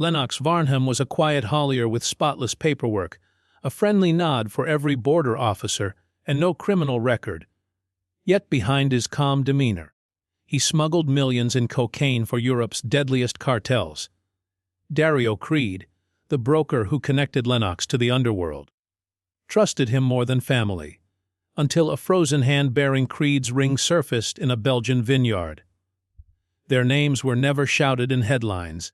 Lennox Varnham was a quiet Haulier with spotless paperwork, a friendly nod for every border officer, and no criminal record. Yet behind his calm demeanor, he smuggled millions in cocaine for Europe's deadliest cartels. Dario Creed, the broker who connected Lennox to the underworld, trusted him more than family, until a frozen hand bearing Creed's ring surfaced in a Belgian vineyard. Their names were never shouted in headlines,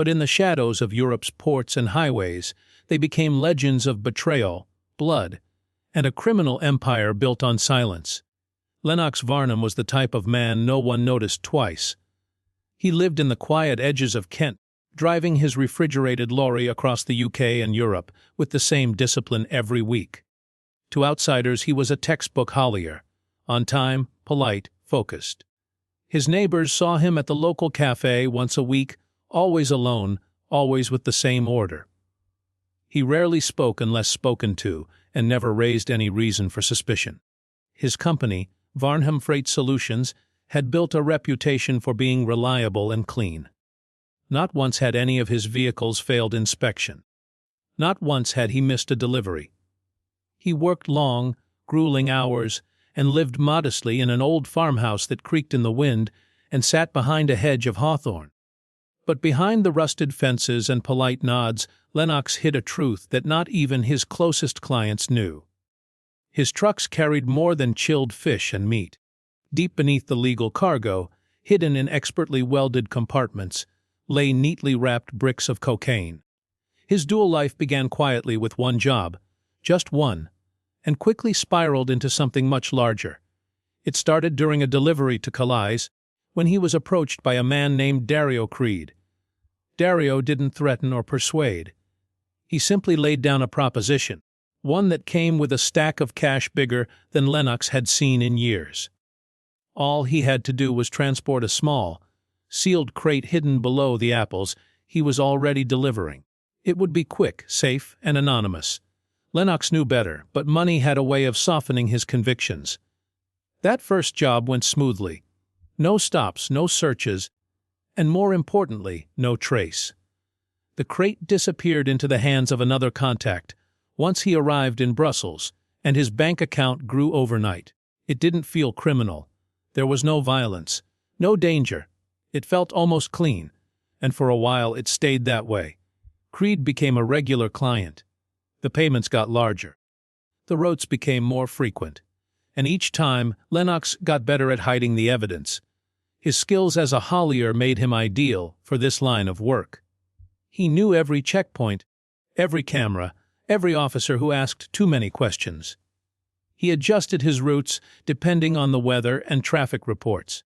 but in the shadows of Europe's ports and highways, they became legends of betrayal, blood, and a criminal empire built on silence. Lennox Varnham was the type of man no one noticed twice. He lived in the quiet edges of Kent, driving his refrigerated lorry across the UK and Europe with the same discipline every week. To outsiders, he was a textbook Haulier, on time, polite, focused. His neighbors saw him at the local cafe once a week, always alone, always with the same order. He rarely spoke unless spoken to, and never raised any reason for suspicion. His company, Varnham Freight Solutions, had built a reputation for being reliable and clean. Not once had any of his vehicles failed inspection. Not once had he missed a delivery. He worked long, grueling hours, and lived modestly in an old farmhouse that creaked in the wind and sat behind a hedge of hawthorn. But behind the rusted fences and polite nods, Lennox hid a truth that not even his closest clients knew. His trucks carried more than chilled fish and meat. Deep beneath the legal cargo, hidden in expertly welded compartments, lay neatly wrapped bricks of cocaine. His dual life began quietly with one job, just one, and quickly spiraled into something much larger. It started during a delivery to Calais, when he was approached by a man named Dario Creed. Dario didn't threaten or persuade. He simply laid down a proposition, one that came with a stack of cash bigger than Lennox had seen in years. All he had to do was transport a small, sealed crate hidden below the apples he was already delivering. It would be quick, safe, and anonymous. Lennox knew better, but money had a way of softening his convictions. That first job went smoothly. No stops, no searches, and more importantly, no trace. The crate disappeared into the hands of another contact once he arrived in Brussels, and his bank account grew overnight. It didn't feel criminal. There was no violence, no danger. It felt almost clean, and for a while it stayed that way. Creed became a regular client. The payments got larger. The routes became more frequent. And each time, Lennox got better at hiding the evidence. His skills as a Haulier made him ideal for this line of work. He knew every checkpoint, every camera, every officer who asked too many questions. He adjusted his routes depending on the weather and traffic reports.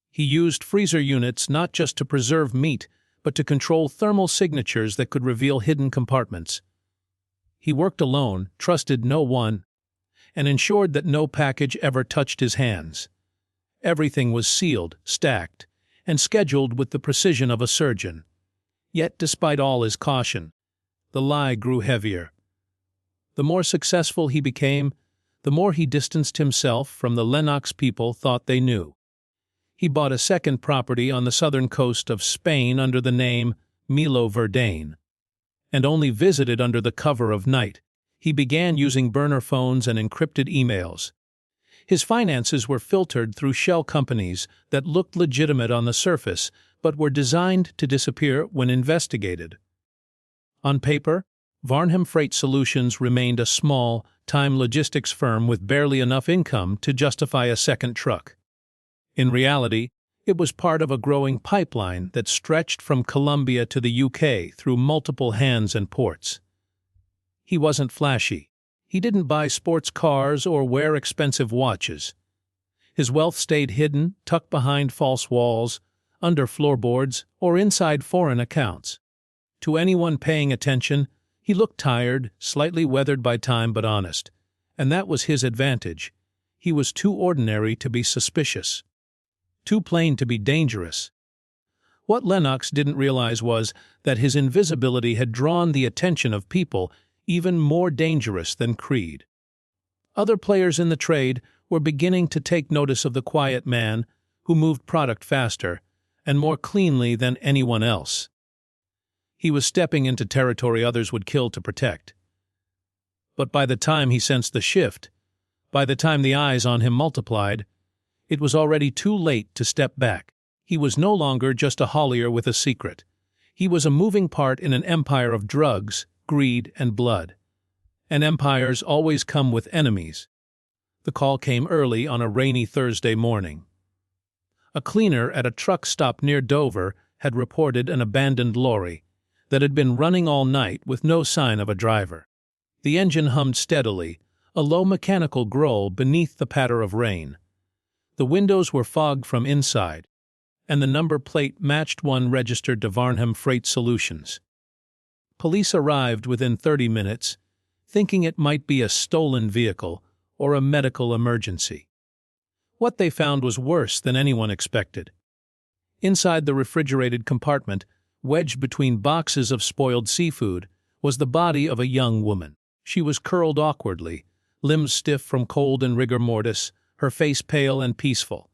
He used freezer units not just to preserve meat, but to control thermal signatures that could reveal hidden compartments. He worked alone, trusted no one, and ensured that no package ever touched his hands. Everything was sealed, stacked, and scheduled with the precision of a surgeon. Yet, despite all his caution, the lie grew heavier. The more successful he became, the more he distanced himself from the Lennox people thought they knew. He bought a second property on the southern coast of Spain under the name Milo Verdane, and only visited under the cover of night. He began using burner phones and encrypted emails. His finances were filtered through shell companies that looked legitimate on the surface, but were designed to disappear when investigated. On paper, Varnham Freight Solutions remained a small, time logistics firm with barely enough income to justify a second truck. In reality, it was part of a growing pipeline that stretched from Colombia to the UK through multiple hands and ports. He wasn't flashy. He didn't buy sports cars or wear expensive watches. His wealth stayed hidden, tucked behind false walls, under floorboards, or inside foreign accounts. To anyone paying attention, he looked tired, slightly weathered by time but honest. And that was his advantage. He was too ordinary to be suspicious. Too plain to be dangerous. What Lennox didn't realize was that his invisibility had drawn the attention of people even more dangerous than Creed. Other players in the trade were beginning to take notice of the quiet man who moved product faster and more cleanly than anyone else. He was stepping into territory others would kill to protect. But by the time he sensed the shift, by the time the eyes on him multiplied, it was already too late to step back. He was no longer just a Haulier with a secret. He was a moving part in an empire of drugs, greed, and blood. And empires always come with enemies. The call came early on a rainy Thursday morning. A cleaner at a truck stop near Dover had reported an abandoned lorry that had been running all night with no sign of a driver. The engine hummed steadily, a low mechanical growl beneath the patter of rain. The windows were fogged from inside, and the number plate matched one registered to Varnham Freight Solutions. Police arrived within 30 minutes, thinking it might be a stolen vehicle or a medical emergency. What they found was worse than anyone expected. Inside the refrigerated compartment, wedged between boxes of spoiled seafood, was the body of a young woman. She was curled awkwardly, limbs stiff from cold and rigor mortis, her face pale and peaceful.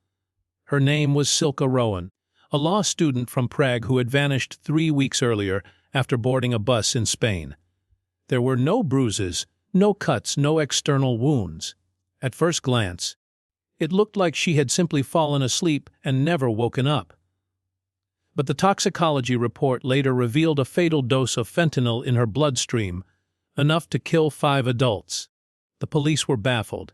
Her name was Silke Rowan, a law student from Prague who had vanished 3 weeks earlier after boarding a bus in Spain. There were no bruises, no cuts, no external wounds. At first glance, it looked like she had simply fallen asleep and never woken up. But the toxicology report later revealed a fatal dose of fentanyl in her bloodstream, enough to kill 5 adults. The police were baffled.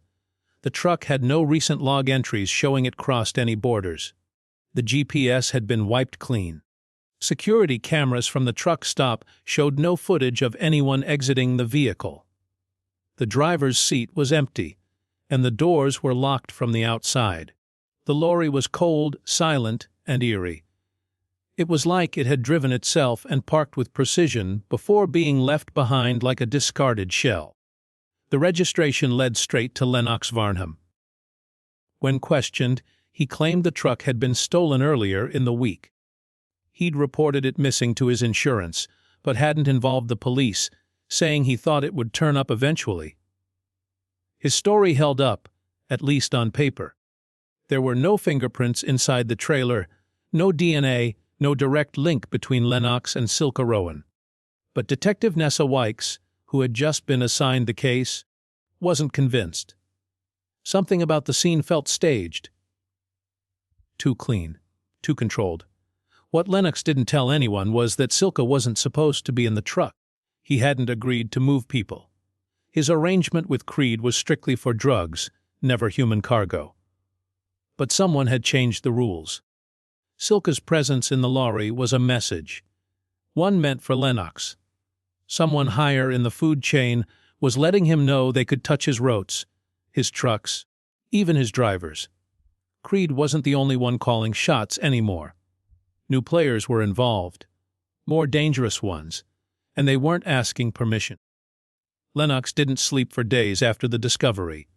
The truck had no recent log entries showing it crossed any borders. The GPS had been wiped clean. Security cameras from the truck stop showed no footage of anyone exiting the vehicle. The driver's seat was empty, and the doors were locked from the outside. The lorry was cold, silent, and eerie. It was like it had driven itself and parked with precision before being left behind like a discarded shell. The registration led straight to Lennox Varnham. When questioned, he claimed the truck had been stolen earlier in the week. He'd reported it missing to his insurance, but hadn't involved the police, saying he thought it would turn up eventually. His story held up, at least on paper. There were no fingerprints inside the trailer, no DNA, no direct link between Lennox and Silke Rowan. But Detective Nessa Wykes, who had just been assigned the case, wasn't convinced. Something about the scene felt staged. Too clean, too controlled. What Lennox didn't tell anyone was that Silke wasn't supposed to be in the truck. He hadn't agreed to move people. His arrangement with Creed was strictly for drugs, never human cargo. But someone had changed the rules. Silke's presence in the lorry was a message. One meant for Lennox. Someone higher in the food chain was letting him know they could touch his routes, his trucks, even his drivers. Creed wasn't the only one calling shots anymore. New players were involved, more dangerous ones, and they weren't asking permission. Lennox didn't sleep for days after the discovery.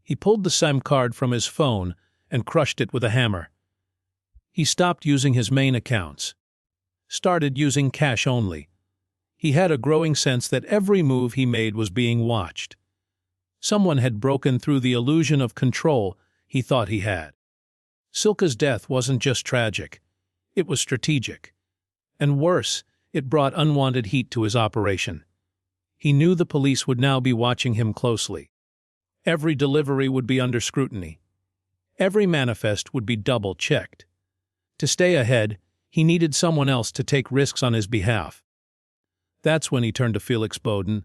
He pulled the SIM card from his phone and crushed it with a hammer. He stopped using his main accounts, started using cash only. He had a growing sense that every move he made was being watched. Someone had broken through the illusion of control he thought he had. Silke's death wasn't just tragic. It was strategic. And worse, it brought unwanted heat to his operation. He knew the police would now be watching him closely. Every delivery would be under scrutiny. Every manifest would be double-checked. To stay ahead, he needed someone else to take risks on his behalf. That's when he turned to Felix Bowden,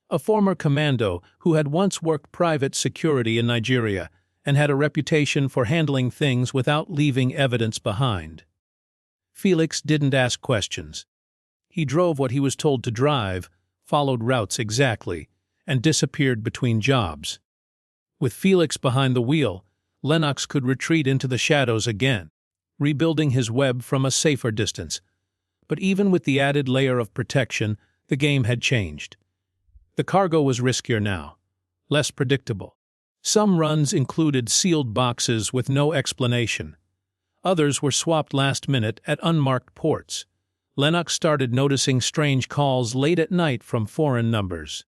a former commando who had once worked private security in Nigeria and had a reputation for handling things without leaving evidence behind. Felix didn't ask questions. He drove what he was told to drive, followed routes exactly, and disappeared between jobs. With Felix behind the wheel, Lennox could retreat into the shadows again, rebuilding his web from a safer distance. But even with the added layer of protection, the game had changed. The cargo was riskier now, less predictable. Some runs included sealed boxes with no explanation. Others were swapped last minute at unmarked ports. Lennox started noticing strange calls late at night from foreign numbers.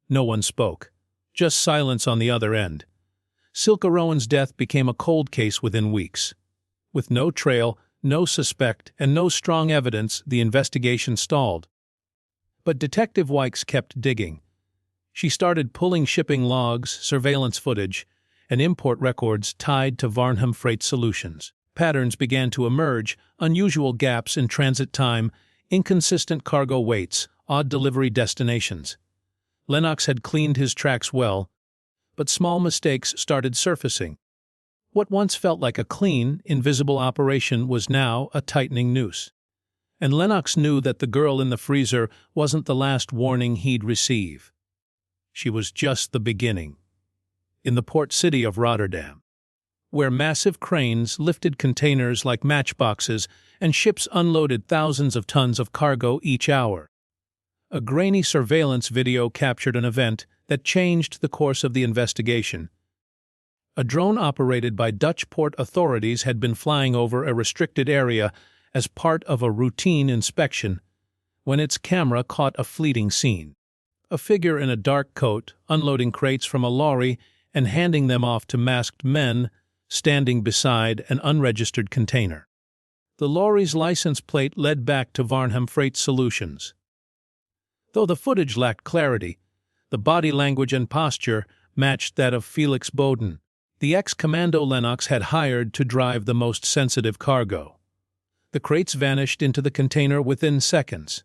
No one spoke, just silence on the other end. Silke Rowan's death became a cold case within weeks. With no trail, No suspect and no strong evidence. The investigation stalled. But Detective Wykes kept digging. She started pulling shipping logs, surveillance footage, and import records tied to Varnham Freight Solutions. Patterns began to emerge: unusual gaps in transit time, inconsistent cargo weights, odd delivery destinations. Lennox had cleaned his tracks well, but small mistakes started surfacing. What once felt like a clean, invisible operation was now a tightening noose. And Lennox knew that the girl in the freezer wasn't the last warning he'd receive. She was just the beginning. In the port city of Rotterdam, where massive cranes lifted containers like matchboxes and ships unloaded thousands of tons of cargo each hour, a grainy surveillance video captured an event that changed the course of the investigation. A drone operated by Dutch port authorities had been flying over a restricted area as part of a routine inspection when its camera caught a fleeting scene. A figure in a dark coat unloading crates from a lorry and handing them off to masked men standing beside an unregistered container. The lorry's license plate led back to Varnham Freight Solutions. Though the footage lacked clarity, the body language and posture matched that of Felix Bowden, the ex-commando Lennox had hired to drive the most sensitive cargo. The crates vanished into the container within seconds.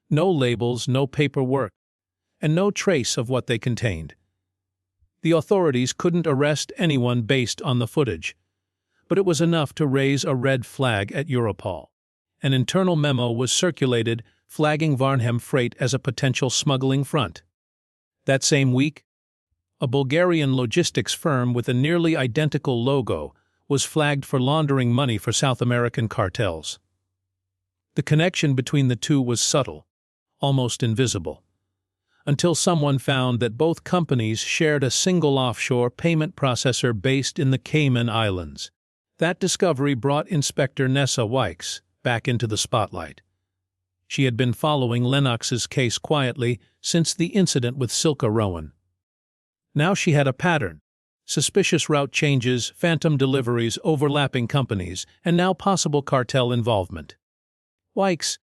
No labels, no paperwork, and no trace of what they contained. The authorities couldn't arrest anyone based on the footage, but it was enough to raise a red flag at Europol. An internal memo was circulated flagging Varnham Freight as a potential smuggling front. That same week, a Bulgarian logistics firm with a nearly identical logo was flagged for laundering money for South American cartels. The connection between the two was subtle, almost invisible, until someone found that both companies shared a single offshore payment processor based in the Cayman Islands. That discovery brought Inspector Nessa Wykes back into the spotlight. She had been following Lennox's case quietly since the incident with Silke Rowan. Now she had a pattern: suspicious route changes, phantom deliveries, overlapping companies, and now possible cartel involvement. Wykes,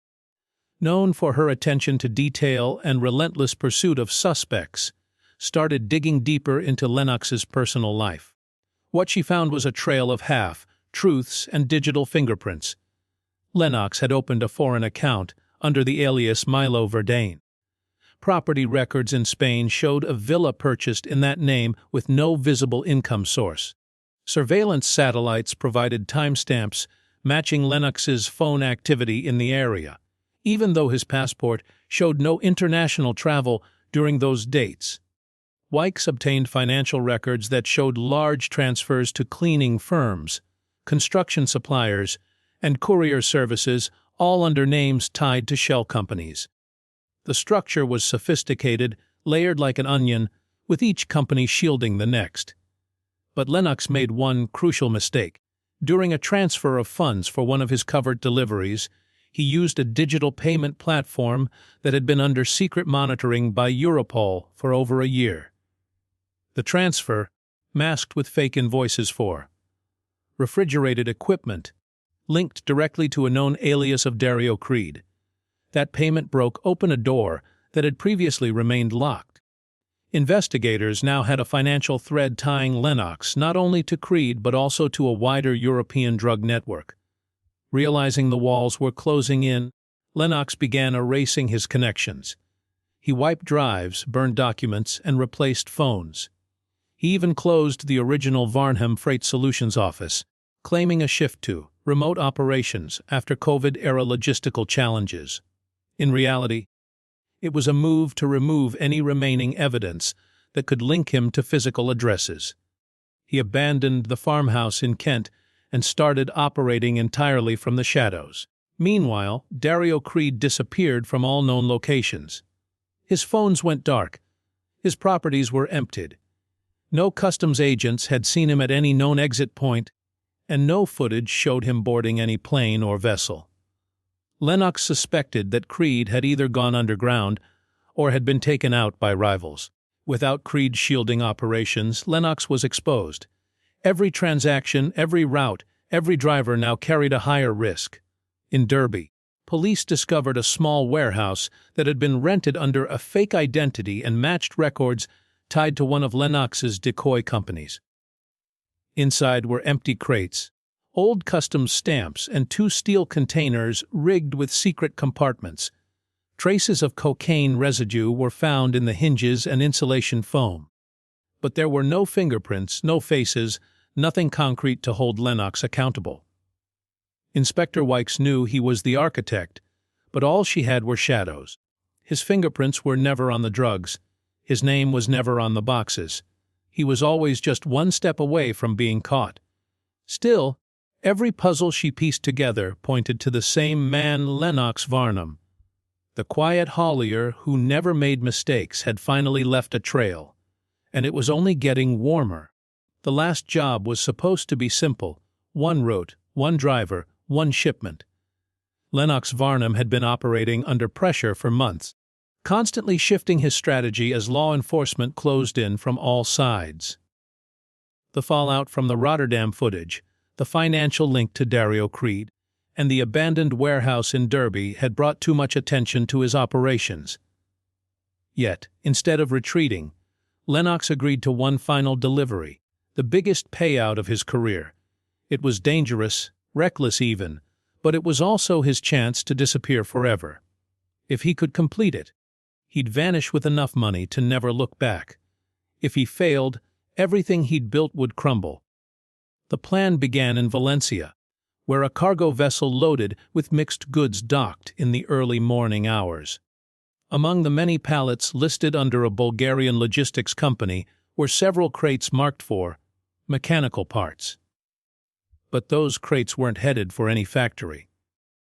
known for her attention to detail and relentless pursuit of suspects, started digging deeper into Lennox's personal life. What she found was a trail of half-truths and digital fingerprints. Lennox had opened a foreign account under the alias Milo Verdain. Property records in Spain showed a villa purchased in that name with no visible income source. Surveillance satellites provided timestamps matching Lennox's phone activity in the area, even though his passport showed no international travel during those dates. Wykes obtained financial records that showed large transfers to cleaning firms, construction suppliers, and courier services, all under names tied to shell companies. The structure was sophisticated, layered like an onion, with each company shielding the next. But Lennox made one crucial mistake. During a transfer of funds for one of his covered deliveries, he used a digital payment platform that had been under secret monitoring by Europol for over a year. The transfer, masked with fake invoices for refrigerated equipment, linked directly to a known alias of Dario Creed. That payment broke open a door that had previously remained locked. Investigators now had a financial thread tying Lennox not only to Creed but also to a wider European drug network. Realizing the walls were closing in, Lennox began erasing his connections. He wiped drives, burned documents, and replaced phones. He even closed the original Varnham Freight Solutions office, claiming a shift to remote operations after COVID-era logistical challenges. In reality, it was a move to remove any remaining evidence that could link him to physical addresses. He abandoned the farmhouse in Kent and started operating entirely from the shadows. Meanwhile, Dario Creed disappeared from all known locations. His phones went dark. His properties were emptied. No customs agents had seen him at any known exit point, and no footage showed him boarding any plane or vessel. Lennox suspected that Creed had either gone underground or had been taken out by rivals. Without Creed's shielding operations, Lennox was exposed. Every transaction, every route, Every driver now carried a higher risk. In Derby, police discovered a small warehouse that had been rented under a fake identity and matched records tied to one of Lennox's decoy companies. Inside were empty crates, old customs stamps, and 2 steel containers rigged with secret compartments. Traces of cocaine residue were found in the hinges and insulation foam. But there were no fingerprints, no faces, nothing concrete to hold Lennox accountable. Inspector Wykes knew he was the architect, but all she had were shadows. His fingerprints were never on the drugs. His name was never on the boxes. He was always just one step away from being caught. Still, every puzzle she pieced together pointed to the same man, Lennox Varnham. The quiet Haulier who never made mistakes had finally left a trail, and it was only getting warmer. The last job was supposed to be simple: 1 route, 1 driver, 1 shipment. Lennox Varnham had been operating under pressure for months, constantly shifting his strategy as law enforcement closed in from all sides. The fallout from the Rotterdam footage, the financial link to Dario Creed, and the abandoned warehouse in Derby had brought too much attention to his operations. Yet, instead of retreating, Lennox agreed to one final delivery, the biggest payout of his career. It was dangerous, reckless even, but it was also his chance to disappear forever. If he could complete it, he'd vanish with enough money to never look back. If he failed, everything he'd built would crumble. The plan began in Valencia, where a cargo vessel loaded with mixed goods docked in the early morning hours. Among the many pallets listed under a Bulgarian logistics company were several crates marked for mechanical parts. But those crates weren't headed for any factory.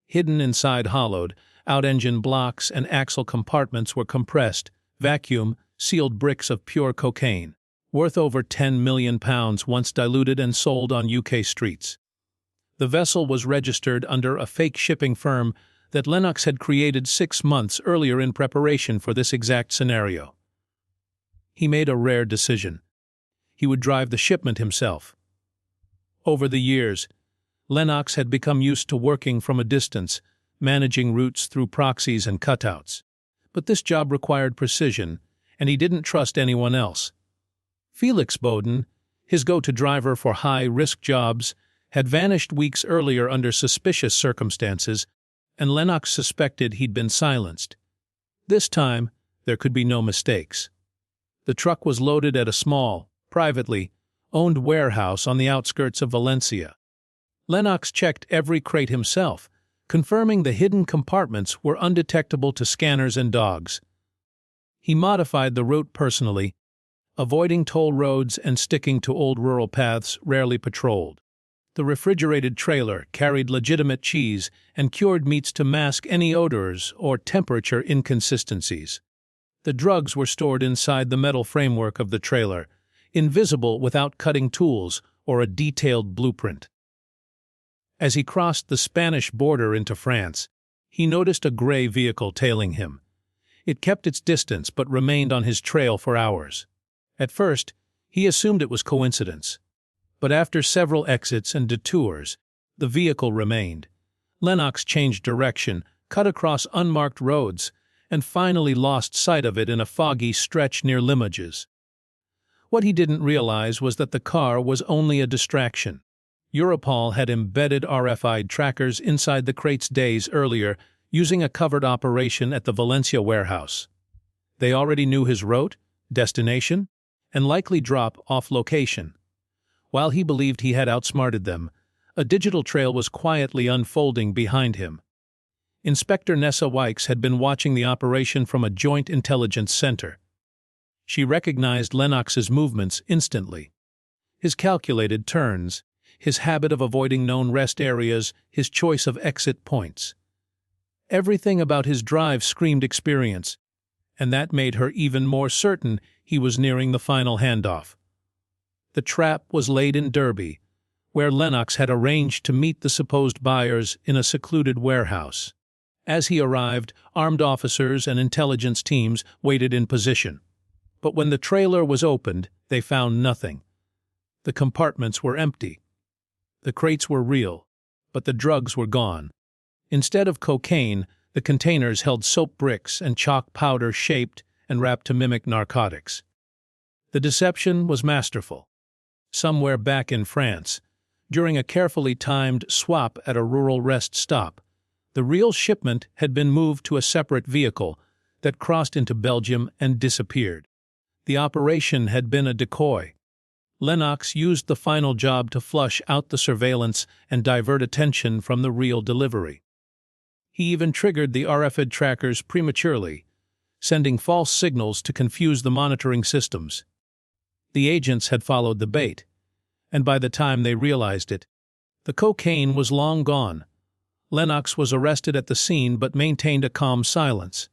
Hidden inside hollowed, out-engine blocks and axle compartments were compressed, vacuum-sealed bricks of pure cocaine, worth over £10 million once diluted and sold on UK streets. The vessel was registered under a fake shipping firm that Lennox had created 6 months earlier in preparation for this exact scenario. He made a rare decision. He would drive the shipment himself. Over the years, Lennox had become used to working from a distance, managing routes through proxies and cutouts. But this job required precision, and he didn't trust anyone else. Felix Bowden, his go-to driver for high-risk jobs, had vanished weeks earlier under suspicious circumstances, and Lennox suspected he'd been silenced. This time, there could be no mistakes. The truck was loaded at a small, privately owned warehouse on the outskirts of Valencia. Lennox checked every crate himself, confirming the hidden compartments were undetectable to scanners and dogs. He modified the route personally, avoiding toll roads and sticking to old rural paths rarely patrolled. The refrigerated trailer carried legitimate cheese and cured meats to mask any odors or temperature inconsistencies. The drugs were stored inside the metal framework of the trailer, invisible without cutting tools or a detailed blueprint. As he crossed the Spanish border into France, he noticed a gray vehicle tailing him. It kept its distance but remained on his trail for hours. At first, he assumed it was coincidence. But after several exits and detours, the vehicle remained. Lennox changed direction, cut across unmarked roads, and finally lost sight of it in a foggy stretch near Limoges. What he didn't realize was that the car was only a distraction. Europol had embedded RFID trackers inside the crates days earlier, using a covered operation at the Valencia warehouse. They already knew his route, destination, and likely drop-off location. While he believed he had outsmarted them, a digital trail was quietly unfolding behind him. Inspector Nessa Wykes had been watching the operation from a joint intelligence center. She recognized Lennox's movements instantly. His calculated turns, his habit of avoiding known rest areas, his choice of exit points. Everything about his drive screamed experience, and that made her even more certain he was nearing the final handoff. The trap was laid in Derby, where Lennox had arranged to meet the supposed buyers in a secluded warehouse. As he arrived, armed officers and intelligence teams waited in position. But when the trailer was opened, they found nothing. The compartments were empty. The crates were real, but the drugs were gone. Instead of cocaine, the containers held soap bricks and chalk powder shaped and wrapped to mimic narcotics. The deception was masterful. Somewhere back in France, during a carefully timed swap at a rural rest stop, the real shipment had been moved to a separate vehicle that crossed into Belgium and disappeared. The operation had been a decoy. Lennox used the final job to flush out the surveillance and divert attention from the real delivery. He even triggered the RFID trackers prematurely, sending false signals to confuse the monitoring systems. The agents had followed the bait, and by the time they realized it, the cocaine was long gone. Lennox was arrested at the scene but maintained a calm silence.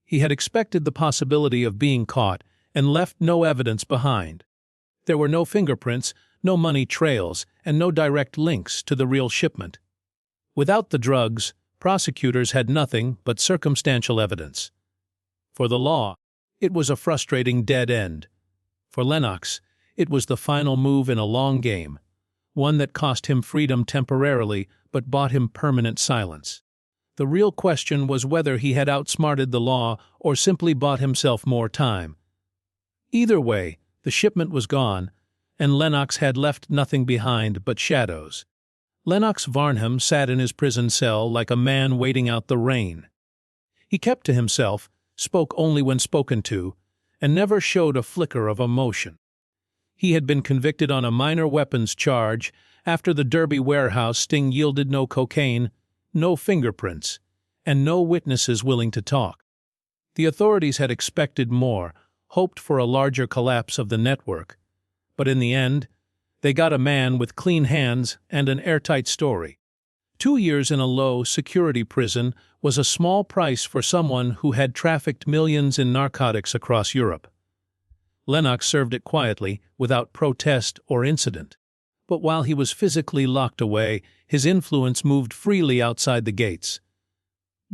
He had expected the possibility of being caught and left no evidence behind. There were no fingerprints, no money trails, and no direct links to the real shipment. Without the drugs, prosecutors had nothing but circumstantial evidence. For the law, it was a frustrating dead end. For Lennox, it was the final move in a long game, one that cost him freedom temporarily but bought him permanent silence. The real question was whether he had outsmarted the law or simply bought himself more time. Either way, the shipment was gone, and Lennox had left nothing behind but shadows. Lennox Varnham sat in his prison cell like a man waiting out the rain. He kept to himself, spoke only when spoken to, and never showed a flicker of emotion. He had been convicted on a minor weapons charge after the Derby warehouse sting yielded no cocaine, no fingerprints, and no witnesses willing to talk. The authorities had expected more, hoped for a larger collapse of the network, but in the end, they got a man with clean hands and an airtight story. 2 years in a low-security prison was a small price for someone who had trafficked millions in narcotics across Europe. Lennox served it quietly, without protest or incident. But while he was physically locked away, his influence moved freely outside the gates.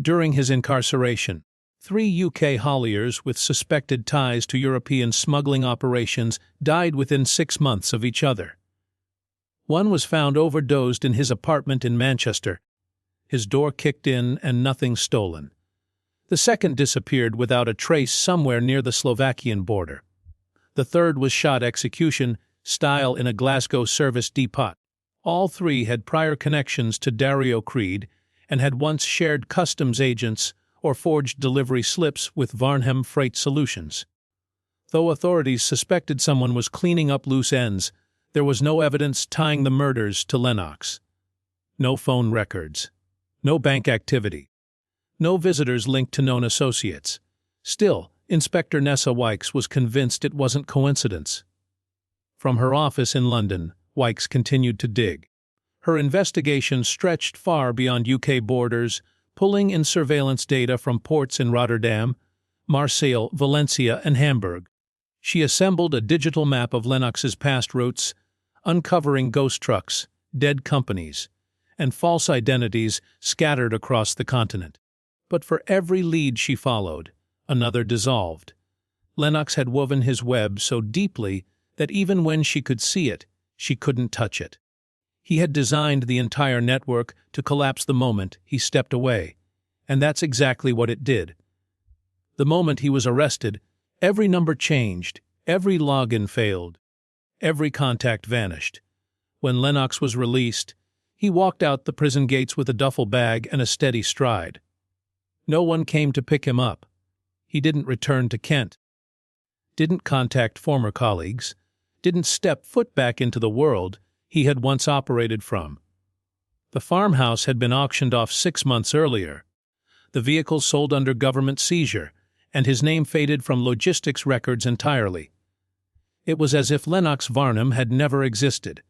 During his incarceration, 3 UK Hauliers with suspected ties to European smuggling operations died within 6 months of each other. One was found overdosed in his apartment in Manchester, his door kicked in and nothing stolen. The second disappeared without a trace somewhere near the Slovakian border. The third was shot execution style in a Glasgow service depot. All 3 had prior connections to Dario Creed and had once shared customs agents or forged delivery slips with Varnham Freight Solutions. Though authorities suspected someone was cleaning up loose ends, there was no evidence tying the murders to Lennox. No phone records. No bank activity. No visitors linked to known associates. Still, Inspector Nessa Wykes was convinced it wasn't coincidence. From her office in London, Wykes continued to dig. Her investigation stretched far beyond UK borders, pulling in surveillance data from ports in Rotterdam, Marseille, Valencia, and Hamburg. She assembled a digital map of Lennox's past routes, uncovering ghost trucks, dead companies, and false identities scattered across the continent. But for every lead she followed, another dissolved. Lennox had woven his web so deeply that even when she could see it, she couldn't touch it. He had designed the entire network to collapse the moment he stepped away, and that's exactly what it did. The moment he was arrested, every number changed, every login failed, every contact vanished. When Lennox was released, he walked out the prison gates with a duffel bag and a steady stride. No one came to pick him up. He didn't return to Kent. Didn't contact former colleagues. Didn't step foot back into the world he had once operated from. The farmhouse had been auctioned off 6 months earlier. The vehicle sold under government seizure, and his name faded from logistics records entirely. It was as if Lennox Varnham had never existed.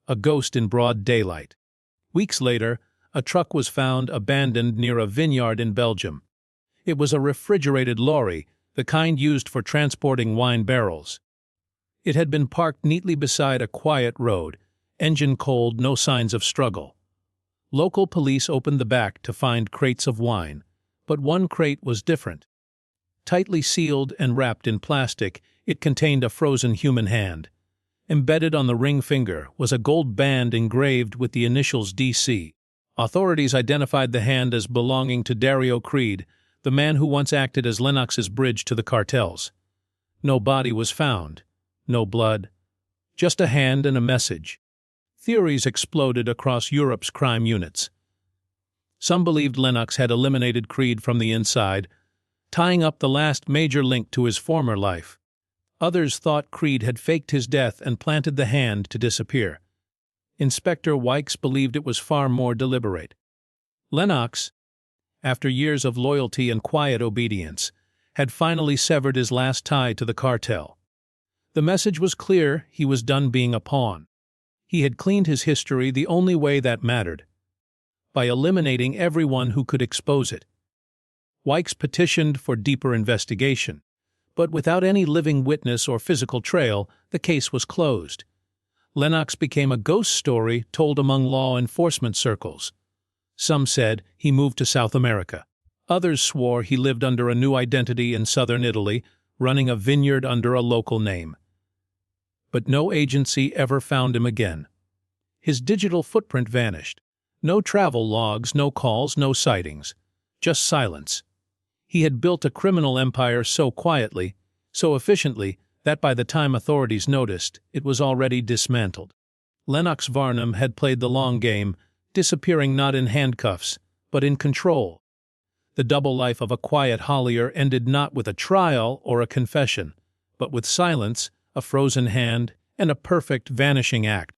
A ghost in broad daylight. Weeks later, a truck was found abandoned near a vineyard in Belgium. It was a refrigerated lorry, the kind used for transporting wine barrels. It had been parked neatly beside a quiet road, engine cold, no signs of struggle. Local police opened the back to find crates of wine, but one crate was different. Tightly sealed and wrapped in plastic, it contained a frozen human hand. Embedded on the ring finger was a gold band engraved with the initials DC. Authorities identified the hand as belonging to Dario Creed, the man who once acted as Lennox's bridge to the cartels. No body was found, no blood, just a hand and a message. Theories exploded across Europe's crime units. Some believed Lennox had eliminated Creed from the inside, tying up the last major link to his former life. Others thought Creed had faked his death and planted the hand to disappear. Inspector Wykes believed it was far more deliberate. Lennox, after years of loyalty and quiet obedience, had finally severed his last tie to the cartel. The message was clear: he was done being a pawn. He had cleaned his history the only way that mattered, by eliminating everyone who could expose it. Wykes petitioned for deeper investigation, but without any living witness or physical trail, the case was closed. Lennox became a ghost story told among law enforcement circles. Some said he moved to South America. Others swore he lived under a new identity in southern Italy, running a vineyard under a local name. But no agency ever found him again. His digital footprint vanished. No travel logs, no calls, no sightings. Just silence. He had built a criminal empire so quietly, so efficiently, that by the time authorities noticed, it was already dismantled. Lennox Varnham had played the long game, disappearing not in handcuffs, but in control. The double life of a quiet Haulier ended not with a trial or a confession, but with silence, a frozen hand, and a perfect vanishing act.